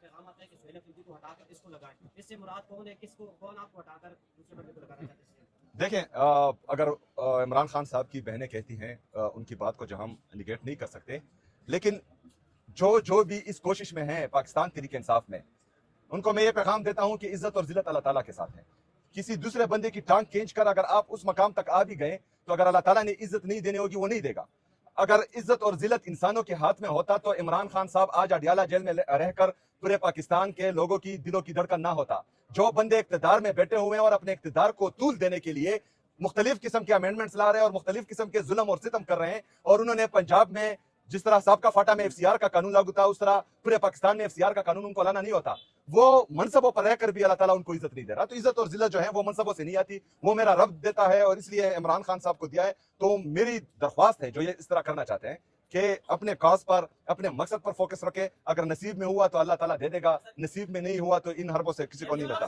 پیغام آتا ہے کہ سہیل افریدی کو ہٹا کر اس کو لگائیں، اس سے مراد کون ہے؟ کون آپ کو ہٹا کر دوسرے بندے کو لگانا چاہتے ہیں؟ دیکھیں اگر عمران خان صاحب کی بہنیں کہتی ہیں ان کی بات کو جو ہم نگیٹ نہیں کر سکتے، لیکن جو بھی اس کوشش میں ہیں پاکستان تحریک انصاف میں، ان کو میں یہ پیغام دیتا ہوں کہ عزت اور ذلت اللہ تعالیٰ کے ساتھ ہے. کسی دوسرے بندے کی ٹانگ کھینچ کر اگر آپ اس مقام تک آ بھی گئے تو اگر اللہ تعالیٰ نے عزت نہیں دینی ہوگی وہ نہیں دے گا. اگر عزت اور ذلت انسانوں کے ہاتھ میں ہوتا تو عمران خان صاحب آج اڈیالہ جیل میں رہ کر پورے پاکستان کے لوگوں کی دلوں کی دھڑکن نہ ہوتا. جو بندے اقتدار میں بیٹھے ہوئے ہیں اور اپنے اقتدار کو طول دینے کے لیے مختلف قسم کے امینڈمنٹس لا رہے ہیں اور مختلف قسم کے ظلم اور ستم کر رہے ہیں، اور انہوں نے پنجاب میں جس طرح سابقہ فاٹا میں FCR کا قانون لاگو تھا اس طرح پورے پاکستان میں FCR کا قانون ان کو لانا نہیں ہوتا. وہ منصبوں پر رہ کر بھی اللہ تعالیٰ ان کو عزت نہیں دے رہا. تو عزت اور ذلت جو ہے وہ منصبوں سے نہیں آتی، وہ میرا رب دیتا ہے، اور اس لیے عمران خان صاحب کو دیا ہے. تو میری درخواست ہے جو یہ اس طرح کرنا چاہتے ہیں کہ اپنے کاز پر، اپنے مقصد پر فوکس رکھے. اگر نصیب میں ہوا تو اللہ تعالیٰ دے دے گا، نصیب میں نہیں ہوا تو ان حربوں سے کسی کو نہیں لگتا.